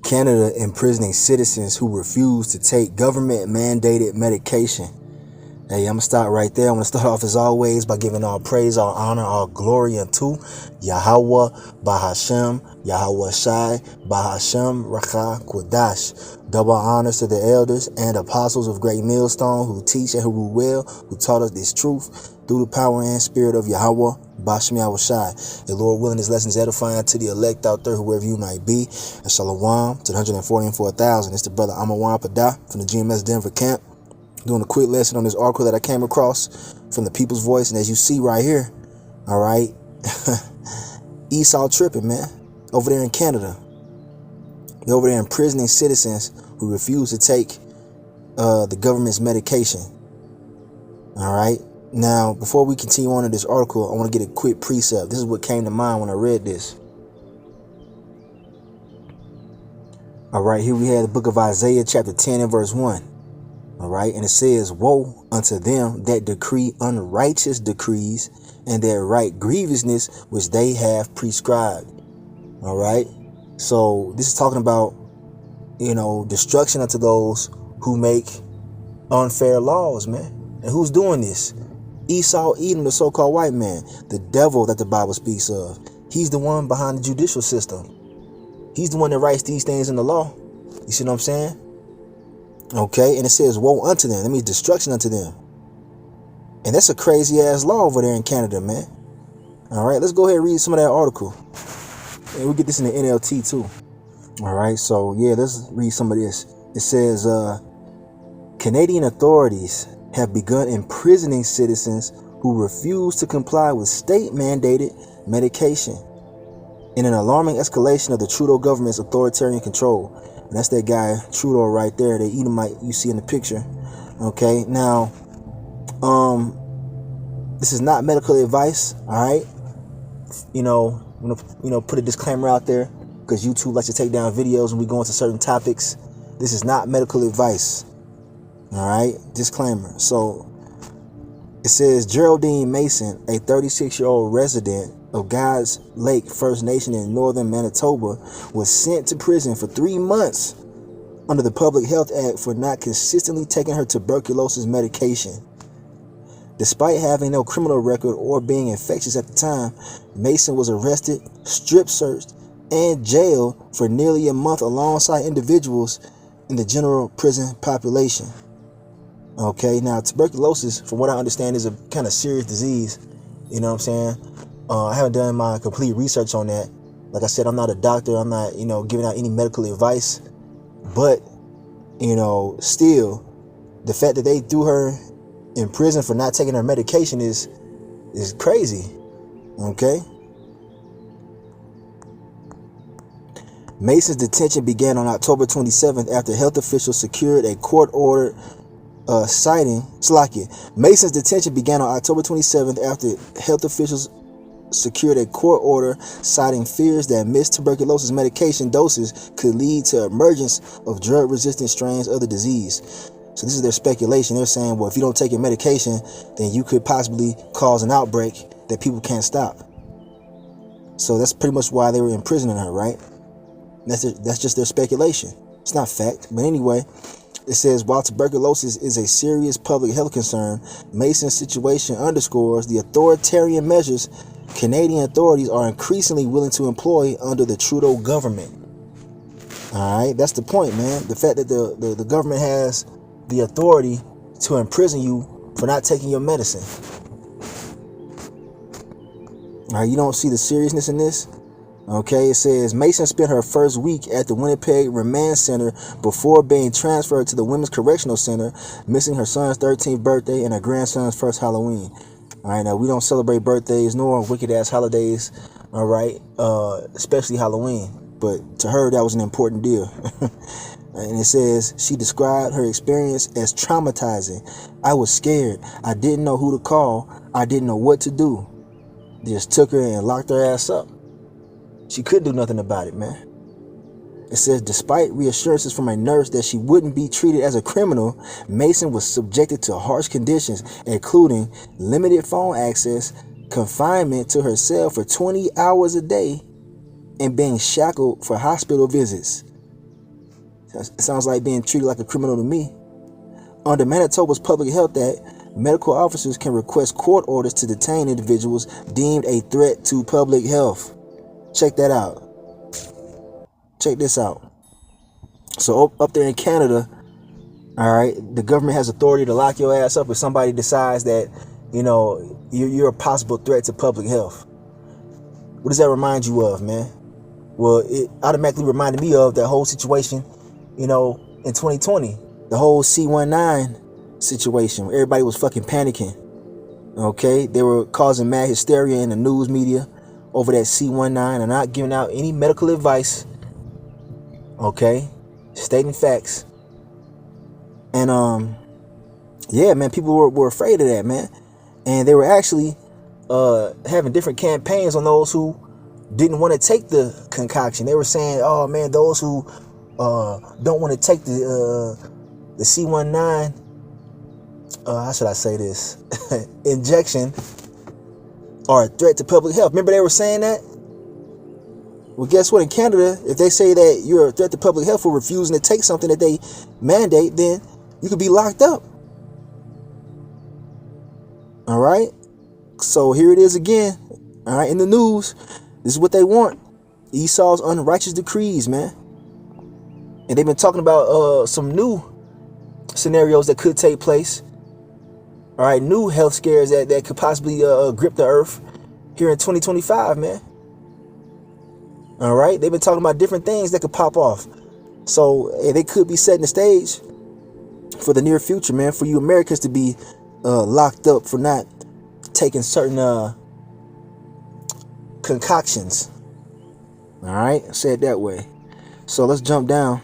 Canada imprisoning citizens who refuse to take government-mandated medication. Hey, I'm going to stop right there. I'm going to start off as always by giving all praise, all honor, all glory unto Yahweh Bahashem, Yahweh Shai, Bahashem Rakha Kwadash. Double honors to the elders and apostles of Great Millstone who teach and who rule well, who taught us this truth through the power and spirit of Yahweh Bashem Yahweh Shai. The Lord willing, this lesson is edifying to the elect out there, whoever you might be. And shalom to the 144,000. It's the brother Amawan Padah from the GMS Denver camp, doing a quick lesson on this article that I came across from the People's Voice. And as you see right here, all right, Esau tripping, man, over there in Canada. They're over there imprisoning citizens who refuse to take the government's medication. All right. Now, before we continue on in this article, I want to get a quick precept. This is what came to mind when I read this. All right, here we have the book of Isaiah, chapter 10 and verse 1. All right, and it says, "Woe unto them that decree unrighteous decrees, and that write grievousness which they have prescribed." All right, so this is talking about, destruction unto those who make unfair laws, man. And who's doing this? Esau, Edom, the so-called white man, the devil that the Bible speaks of. He's the one behind the judicial system. He's the one that writes these things in the law. You see what I'm saying? Okay, and it says, "Woe unto them." That means destruction unto them. And that's a crazy ass law over there in Canada, man. All right, let's go ahead and read some of that article. And we'll get this in the NLT too. All right, so yeah, let's read some of this. It says, Canadian authorities have begun imprisoning citizens who refuse to comply with state-mandated medication in an alarming escalation of the Trudeau government's authoritarian control. And that's that guy Trudeau right there, the Edomite you see in the picture. Okay, now, this is not medical advice. All right, I'm gonna put a disclaimer out there because YouTube likes to take down videos when we go into certain topics. This is not medical advice. All right, disclaimer. So it says Geraldine Mason, a 36-year-old resident of God's Lake First Nation in northern Manitoba, was sent to prison for 3 months under the Public Health Act for not consistently taking her tuberculosis medication. Despite having no criminal record or being infectious at the time, Mason was arrested, strip searched, and jailed for nearly a month alongside individuals in the general prison population. Okay, now tuberculosis, from what I understand, is a kind of serious disease. You know what I'm saying? I haven't done my complete research on that. Like I said, I'm not a doctor. I'm not, giving out any medical advice. But, still, the fact that they threw her in prison for not taking her medication is crazy. Okay? Mason's detention began on October 27th after health officials secured a court-ordered Mason's detention began on October 27th after health officials secured a court order citing fears that missed tuberculosis medication doses could lead to emergence of drug-resistant strains of the disease. So this is their speculation. They're saying, well, if you don't take your medication, then you could possibly cause an outbreak that people can't stop. So that's pretty much why they were imprisoning her, right? That's just their speculation. It's not fact. But anyway, it says, while tuberculosis is a serious public health concern, Mason's situation underscores the authoritarian measures Canadian authorities are increasingly willing to employ under the Trudeau government. All right, that's the point, man. The fact that the government has the authority to imprison you for not taking your medicine. All right, you don't see the seriousness in this? Okay, it says Mason spent her first week at the Winnipeg Remand Center before being transferred to the Women's Correctional Center, missing her son's 13th birthday and her grandson's first Halloween. All right, now we don't celebrate birthdays nor wicked-ass holidays, all right, especially Halloween. But to her, that was an important deal. And it says she described her experience as traumatizing. "I was scared. I didn't know who to call. I didn't know what to do. They just took her and locked her ass up. She couldn't do nothing about it, man." It says, despite reassurances from a nurse that she wouldn't be treated as a criminal, Mason was subjected to harsh conditions, including limited phone access, confinement to her cell for 20 hours a day, and being shackled for hospital visits. It sounds like being treated like a criminal to me. Under Manitoba's Public Health Act, medical officers can request court orders to detain individuals deemed a threat to public health. Check that out. Check this out. So up there in Canada, all right, the government has authority to lock your ass up if somebody decides that, you're a possible threat to public health. What does that remind you of, man? Well, it automatically reminded me of that whole situation, in 2020. The whole C-19 situation where everybody was fucking panicking. Okay? They were causing mad hysteria in the news media over that C-19 and not giving out any medical advice. Okay? Stating facts. And, yeah, man, people were afraid of that, man. And they were actually having different campaigns on those who didn't want to take the concoction. They were saying, oh, man, those who don't want to take the C-19, how should I say this, injection are a threat to public health. Remember they were saying that? Well, guess what? In Canada, if they say that you're a threat to public health for refusing to take something that they mandate, then you could be locked up. All right? So here it is again. All right, in the news, this is what they want. Esau's unrighteous decrees, man. And they've been talking about some new scenarios that could take place. All right, new health scares that could possibly grip the earth here in 2025, man. All right, they've been talking about different things that could pop off. So they could be setting the stage for the near future, man, for you Americans to be locked up for not taking certain concoctions. All right, say it that way. So let's jump down.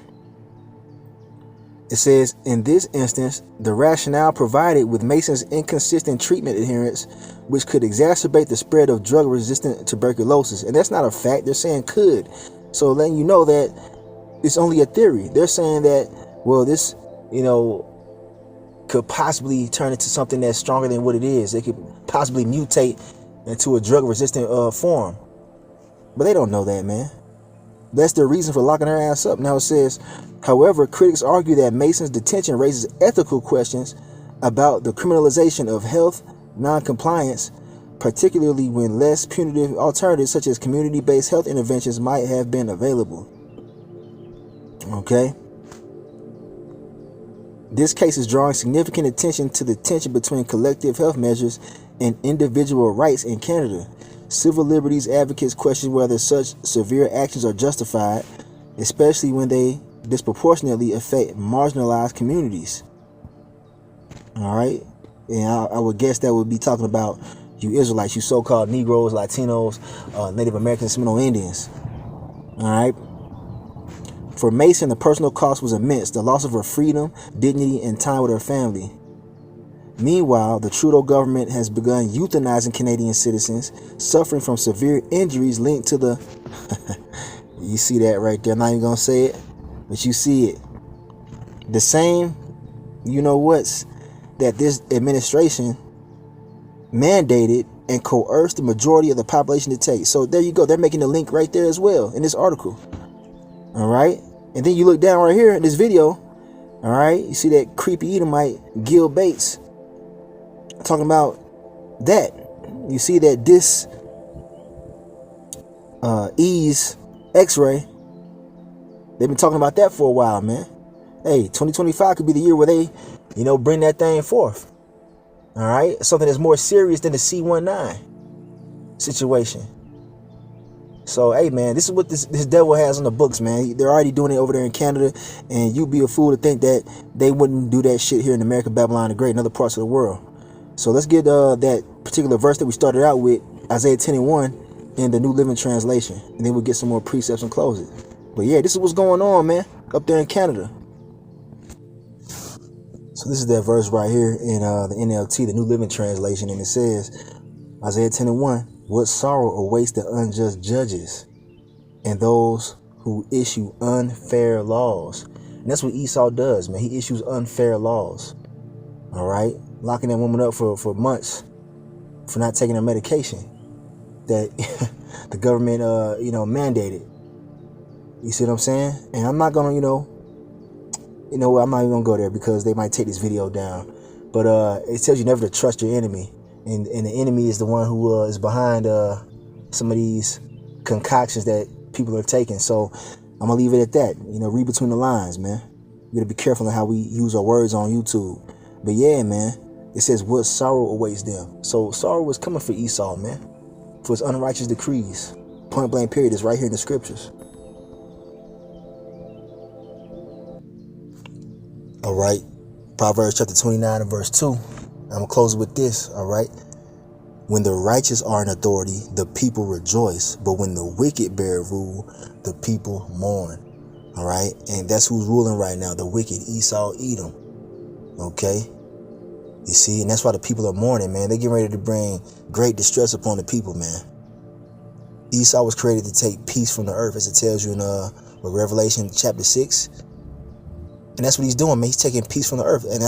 It says, in this instance, the rationale provided with Mason's inconsistent treatment adherence, which could exacerbate the spread of drug-resistant tuberculosis. And that's not a fact. They're saying could. So letting you know that it's only a theory. They're saying that, well, this, could possibly turn into something that's stronger than what it is. It could possibly mutate into a drug-resistant form. But they don't know that, man. That's their reason for locking her ass up. Now it says, however, critics argue that Mason's detention raises ethical questions about the criminalization of health non-compliance, particularly when less punitive alternatives such as community-based health interventions might have been available. Okay. This case is drawing significant attention to the tension between collective health measures and individual rights in Canada. Civil liberties advocates question whether such severe actions are justified, especially when they disproportionately affect marginalized communities. All right. And I would guess that would be talking about you Israelites, you so-called Negroes, Latinos, Native Americans, Seminole Indians. All right. For Mason, the personal cost was immense, the loss of her freedom, dignity, and time with her family. Meanwhile, the Trudeau government has begun euthanizing Canadian citizens suffering from severe injuries linked to the... You see that right there. I'm not even going to say it, but you see it. The same, that this administration mandated and coerced the majority of the population to take. So there you go. They're making the link right there as well in this article. All right. And then you look down right here in this video. All right. You see that creepy Edomite, Gil Bates, talking about that. You see that this ease x-ray. They've been talking about that for a while, man. Hey, 2025 could be the year where they, bring that thing forth. All right. Something that's more serious than the C-19 situation. So, hey, man, this is what this devil has on the books, man. They're already doing it over there in Canada, and you'd be a fool to think that they wouldn't do that shit here in America, Babylon the Great, and other parts of the world. So let's get that particular verse that we started out with, Isaiah 10:1, in the New Living Translation, and then we'll get some more precepts and close it. But yeah, this is what's going on, man, up there in Canada. So this is that verse right here in the NLT, the New Living Translation, and it says, Isaiah 10:1, what sorrow awaits the unjust judges and those who issue unfair laws. And that's what Esau does, man. He issues unfair laws. All right. Locking that woman up for months for not taking her medication that the government, mandated. You see what I'm saying? And I'm not going to, You know what? I'm not even gonna go there because they might take this video down. But it tells you never to trust your enemy, and the enemy is the one who is behind some of these concoctions that people are taking. So I'm gonna leave it at that. You know, read between the lines, man. We gotta be careful on how we use our words on YouTube. But yeah, man, it says what sorrow awaits them. So sorrow was coming for Esau, man, for his unrighteous decrees. Point blank period is right here in the scriptures. All right, Proverbs chapter 29 and verse 2. I'm gonna close with this. All right, when the righteous are in authority, the people rejoice, but when the wicked bear rule, the people mourn. All right, and that's who's ruling right now, the wicked, Esau, Edom. Okay, you see, and that's why the people are mourning, man. They're getting ready to bring great distress upon the people, man. Esau was created to take peace from the earth, as it tells you in Revelation chapter 6. And that's what he's doing, man. He's taking peace from the earth. And